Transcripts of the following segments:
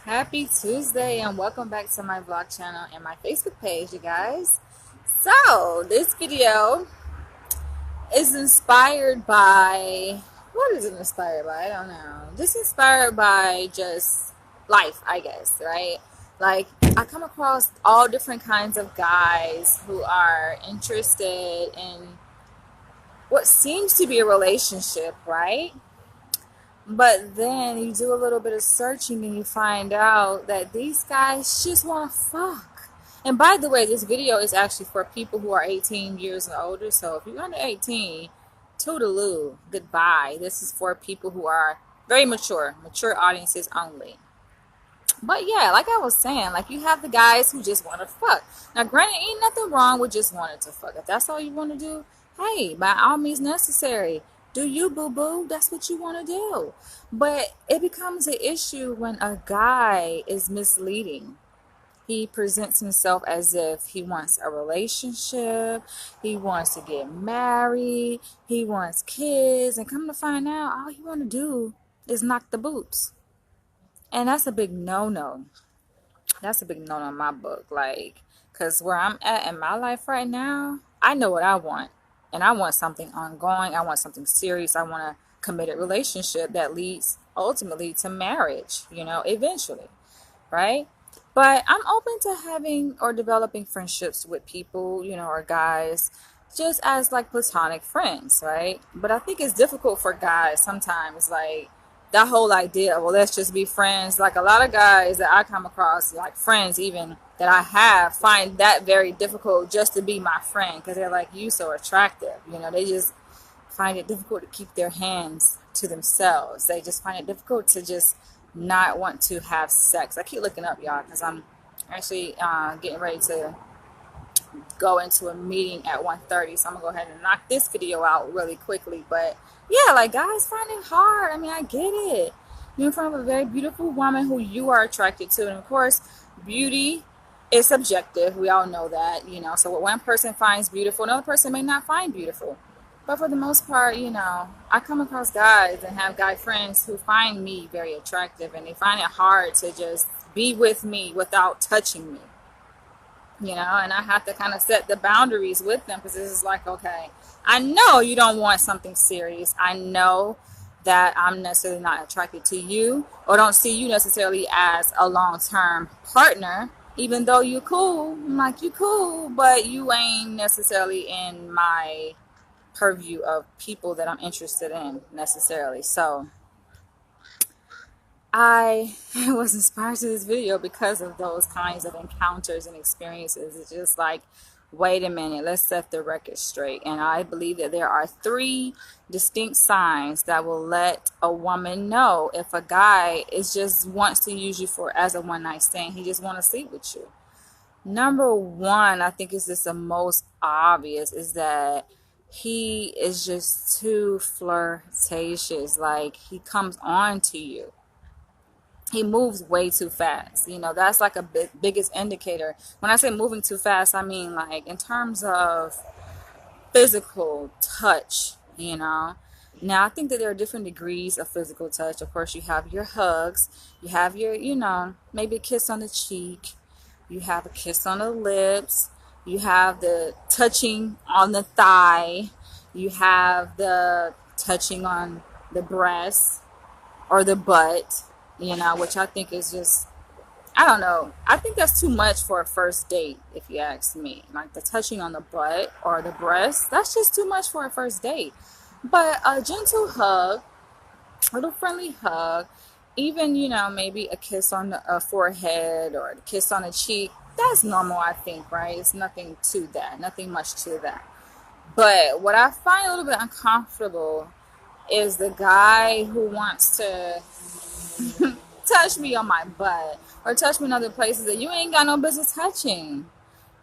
Happy Tuesday and welcome back to my vlog channel and my Facebook page, you guys. So, this video is inspired by, what is it inspired by? I don't know. Just inspired by just life, I guess, right? Like, I come across all different kinds of guys who are interested in what seems to be a relationship, right? But then you do a little bit of searching and you find out that these guys just want to fuck. And by the way, this video is actually for people who are 18 years and older. So if you're under 18, toodaloo, goodbye. This is for people who are very mature audiences only. But yeah, like I was saying, like you have the guys who just want to fuck. Now, granted, ain't nothing wrong with just wanting to fuck. If that's all you want to do, hey, by all means necessary. Do you, boo-boo? That's what you want to do. But it becomes an issue when a guy is misleading. He presents himself as if he wants a relationship, he wants to get married, he wants kids, and come to find out, all he want to do is knock the boots. And that's a big no-no. That's a big no-no in my book. Like, because where I'm at in my life right now, I know what I want. And I want something ongoing. I want something serious. I want a committed relationship that leads ultimately to marriage, eventually, right? But I'm open to having or developing friendships with people, or guys, just as like platonic friends, right? But I think it's difficult for guys sometimes, like that whole idea of, well, let's just be friends. Like a lot of guys that I come across, like friends even that I have, find that very difficult just to be my friend because they're like, you so attractive. They just find it difficult to keep their hands to themselves. They just find it difficult to just not want to have sex. I keep looking up, y'all, because I'm actually getting ready to go into a meeting at 1:30, so I'm gonna go ahead and knock this video out really quickly. But yeah, like guys find it hard. I mean, I get it. You're in front of a very beautiful woman who you are attracted to, and of course, beauty is subjective. We all know that, so what one person finds beautiful, another person may not find beautiful. But for the most part, I come across guys and have guy friends who find me very attractive, and they find it hard to just be with me without touching me. And I have to kind of set the boundaries with them because this is like, okay, I know you don't want something serious. I know that I'm necessarily not attracted to you or don't see you necessarily as a long-term partner, even though you're cool. I'm like, you cool, but you ain't necessarily in my purview of people that I'm interested in necessarily. So I was inspired to this video because of those kinds of encounters and experiences. It's just like, wait a minute, let's set the record straight. And I believe that there are 3 distinct signs that will let a woman know if a guy is just wants to use you for as a one-night stand. He just want to sleep with you. Number 1, I think is just the most obvious, is that he is just too flirtatious. Like, he comes on to you. He moves way too fast. That's like a biggest indicator. When I say moving too fast, I mean like in terms of physical touch. Now I think that there are different degrees of physical touch. Of course, you have your hugs, you have your, maybe a kiss on the cheek, you have a kiss on the lips, you have the touching on the thigh, you have the touching on the breast or the butt, which I think is just, I don't know. I think that's too much for a first date, if you ask me. Like the touching on the butt or the breast, that's just too much for a first date. But a gentle hug, a little friendly hug, even, maybe a kiss on the forehead or a kiss on the cheek, that's normal, I think, right? It's nothing to that, nothing much to that. But what I find a little bit uncomfortable is the guy who wants to touch me on my butt or touch me in other places that you ain't got no business touching.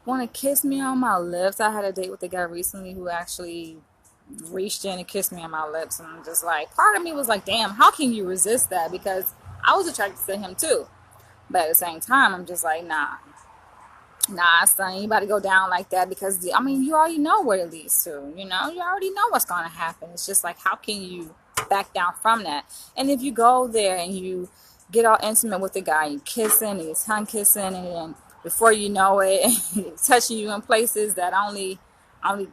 Want to kiss me on my lips? I had a date with a guy recently who actually reached in and kissed me on my lips, and I'm just like, part of me was like, damn, how can you resist that? Because I was attracted to him too, but at the same time, I'm just like, nah, son, you about to go down like that, because you already know what it leads to. You already know what's going to happen. It's just like, how can you back down from that? And if you go there and you get all intimate with the guy, you kissing and you tongue kissing, and then before you know it, he's touching you in places that only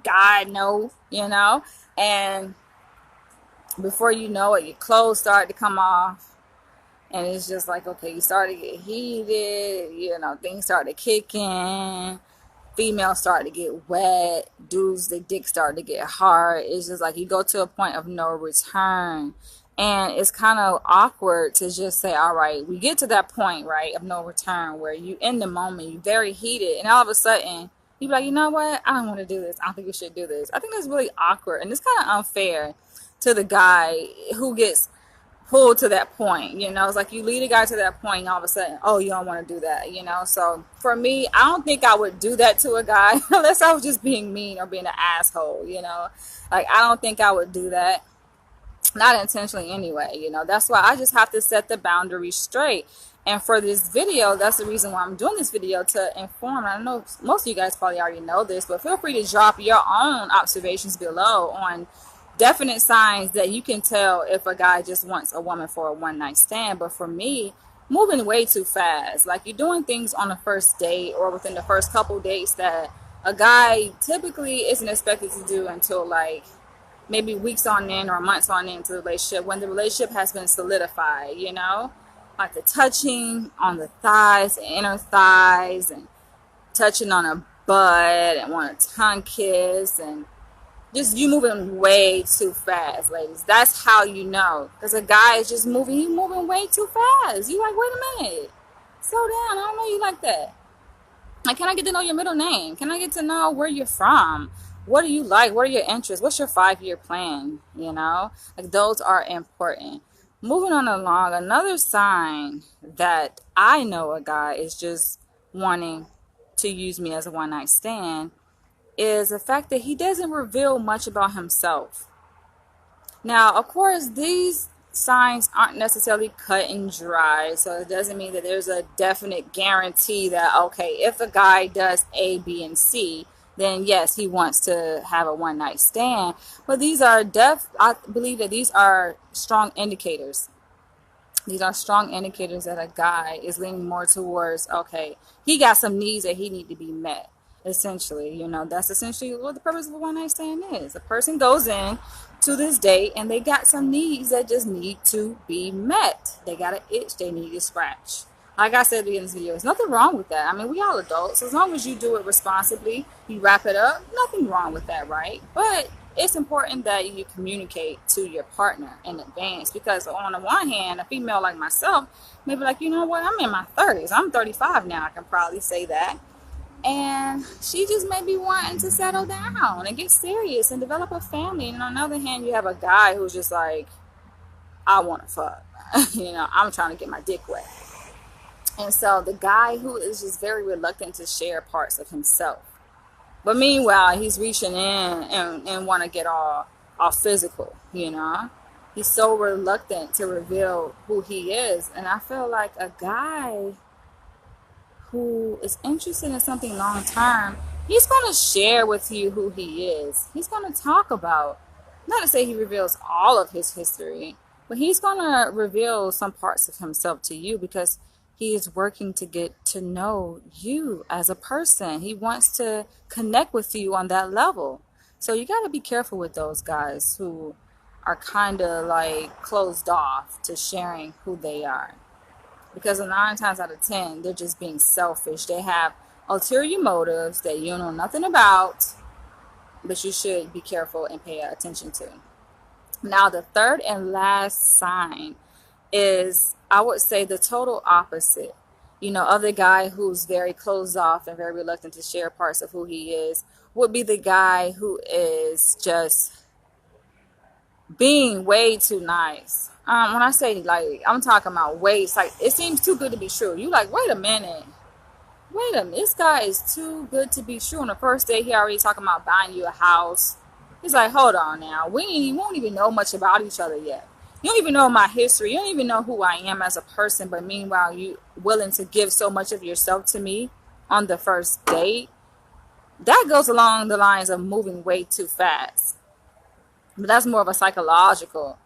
God know, you know, and before you know it, your clothes start to come off, and it's just like, okay, you start to get heated, you know, things start to kick in, females start to get wet, dudes, the dick start to get hard. It's just like you go to a point of no return. And it's kind of awkward to just say, all right, we get to that point, right, of no return where you in the moment, you very heated, and all of a sudden you be like, you know what, I don't want to do this. I don't think we should do this. I think that's really awkward, and it's kind of unfair to the guy who gets pulled to that point. You know, it's like you lead a guy to that point, and all of a sudden, oh, you don't want to do that, you know. So for me, I don't think I would do that to a guy unless I was just being mean or being an asshole, you know. Like, I don't think I would do that, not intentionally anyway, you know. That's why I just have to set the boundaries straight. And for this video, that's the reason why I'm doing this video, to inform. I know most of you guys probably already know this, but feel free to drop your own observations below on definite signs that you can tell if a guy just wants a woman for a one-night stand. But for me, moving way too fast. Like, you're doing things on the first date or within the first couple dates that a guy typically isn't expected to do until like maybe weeks on end or months on end into the relationship, when the relationship has been solidified, you know, like the touching on the thighs, the inner thighs, and touching on a butt and want a tongue kiss, and just you moving way too fast, ladies. That's how you know, because a guy is just moving, you moving way too fast. You like, wait a minute, slow down. I don't know you like that. Like, can I get to know your middle name? Can I get to know where you're from? What do you like? What are your interests? What's your 5-year plan? You know, like, those are important. Moving on along, another sign that I know a guy is just wanting to use me as a one-night stand is the fact that he doesn't reveal much about himself. Now, of course, these signs aren't necessarily cut and dry, so it doesn't mean that there's a definite guarantee that, okay, if a guy does A, B, and C, then yes, he wants to have a one-night stand. But these are I believe that these are strong indicators. These are strong indicators that a guy is leaning more towards, okay, he got some needs that he need to be met. Essentially, you know, that's essentially what the purpose of a one-night stand is. A person goes in to this date and they got some needs that just need to be met. They got an itch they need to scratch. Like I said at the end of this video, there's nothing wrong with that. I mean, we all adults. As long as you do it responsibly, you wrap it up, nothing wrong with that, right? But it's important that you communicate to your partner in advance, because on the one hand, a female like myself may be like, you know what, I'm in my 30s. I'm 35 now. I can probably say that. And she just may be wanting to settle down and get serious and develop a family. And on the other hand, you have a guy who's just like, I want to fuck. You know, I'm trying to get my dick wet. And so the guy who is just very reluctant to share parts of himself. But meanwhile, he's reaching in and want to get all physical, you know. He's so reluctant to reveal who he is. And I feel like a guy who is interested in something long term, he's going to share with you who he is. He's going to talk about, not to say he reveals all of his history, but he's going to reveal some parts of himself to you, because he is working to get to know you as a person. He wants to connect with you on that level. So you got to be careful with those guys who are kind of like closed off to sharing who they are. Because 9 times out of 10, they're just being selfish. They have ulterior motives that you know nothing about, but you should be careful and pay attention to. Now, the third and last sign is, I would say, the total opposite. You know, of the guy who's very closed off and very reluctant to share parts of who he is, would be the guy who is just being way too nice. When I say, like, I'm talking about way, it's like, it seems too good to be true. You like, wait a minute, this guy is too good to be true. On the first day, he already talking about buying you a house. He's like, hold on now, we won't even know much about each other yet. You don't even know my history. You don't even know who I am as a person. But meanwhile, you willing to give so much of yourself to me on the first date. That goes along the lines of moving way too fast. But that's more of a psychological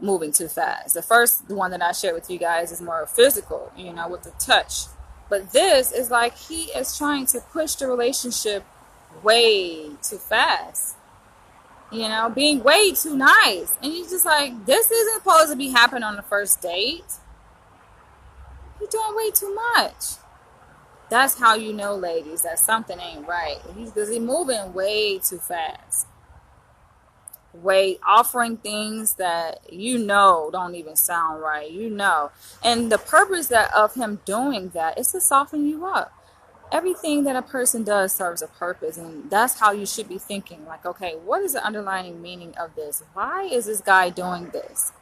moving too fast. The first one that I shared with you guys is more physical, with the touch. But this is like he is trying to push the relationship way too fast. Being way too nice. And you're just like, this isn't supposed to be happening on the first date. You're doing way too much. That's how you know, ladies, that something ain't right. Because he's moving way too fast. Offering things that don't even sound right. And the purpose of him doing that is to soften you up. Everything that a person does serves a purpose, and that's how you should be thinking. Like, okay, what is the underlying meaning of this? Why is this guy doing this?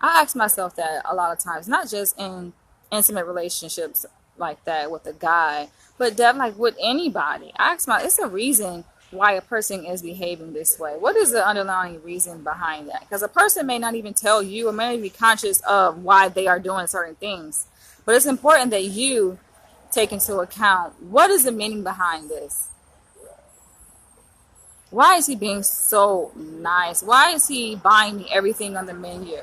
I ask myself that a lot of times, not just in intimate relationships like that with a guy, but like with anybody. I ask myself, it's a reason why a person is behaving this way. What is the underlying reason behind that? Because a person may not even tell you, or may not be conscious of why they are doing certain things. But it's important that you take into account, what is the meaning behind this? Why is he being so nice? Why is he buying me everything on the menu?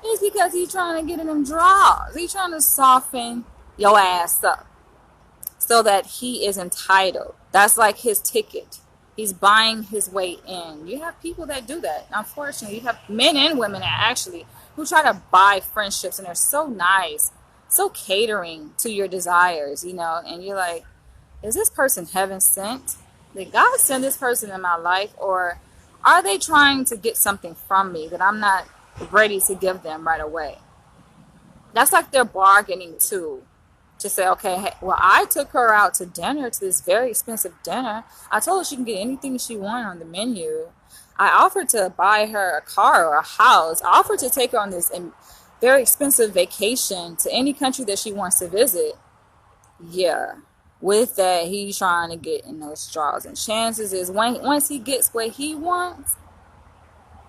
It's because he's trying to get in them draws. He's trying to soften your ass up so that he is entitled. That's like his ticket. He's buying his way in. You have people that do that. Unfortunately, you have men and women who try to buy friendships, and they're so nice, so catering to your desires, and you're like, is this person heaven sent? Did God send this person in my life, or are they trying to get something from me that I'm not ready to give them right away? That's like their bargaining tool to say, okay, hey, well, I took her out to dinner, to this very expensive dinner. I told her she can get anything she wanted on the menu. I offered to buy her a car or a house. I offered to take her on this very expensive vacation to any country that she wants to visit. Yeah, with that, he's trying to get in those straws, and chances is once he gets what he wants,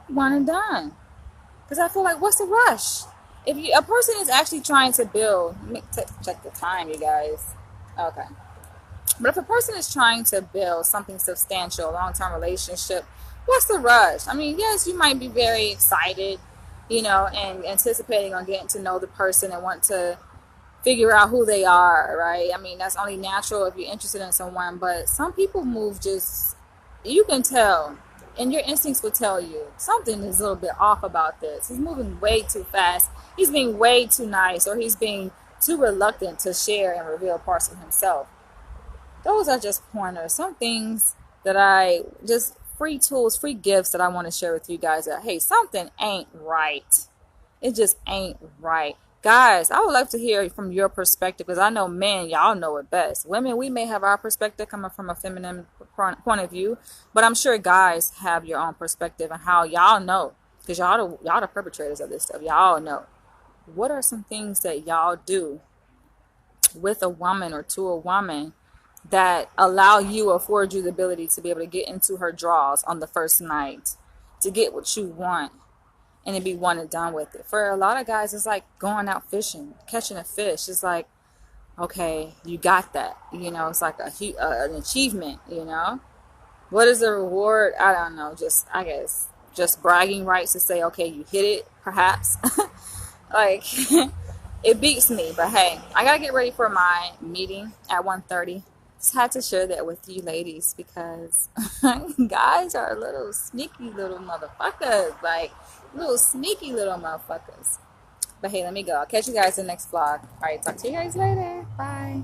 one and done. Because I feel like, what's the rush? If a person is actually trying to build, check the time, you guys. Okay. But if a person is trying to build something substantial, a long-term relationship, what's the rush? I mean, yes, you might be very excited, and anticipating on getting to know the person and want to figure out who they are, right? I mean, that's only natural if you're interested in someone, but some people move you can tell, and your instincts will tell you something is a little bit off about this. He's moving way too fast. He's being way too nice, or he's being too reluctant to share and reveal parts of himself. Those are just pointers, some things that free tools, free gifts that I want to share with you guys that, hey, something ain't right. It just ain't right. Guys, I would love to hear from your perspective, because I know men, y'all know it best. Women, we may have our perspective coming from a feminine point of view, but I'm sure guys have your own perspective and how y'all know, because y'all the perpetrators of this stuff. Y'all know. What are some things that y'all do with a woman or to a woman that afford you the ability to be able to get into her draws on the first night, to get what you want, and to be one and done with it? For a lot of guys, it's like going out fishing, catching a fish. It's like, okay, you got that. It's like an achievement, What is the reward? I don't know. I guess, just bragging rights to say, okay, you hit it, perhaps. Like, it beats me. But hey, I got to get ready for my meeting at 1:30. Just had to share that with you ladies, because guys are little sneaky little motherfuckers. Like, little sneaky little motherfuckers. But hey, let me go. I'll catch you guys in the next vlog. All right, talk to you guys later. Bye.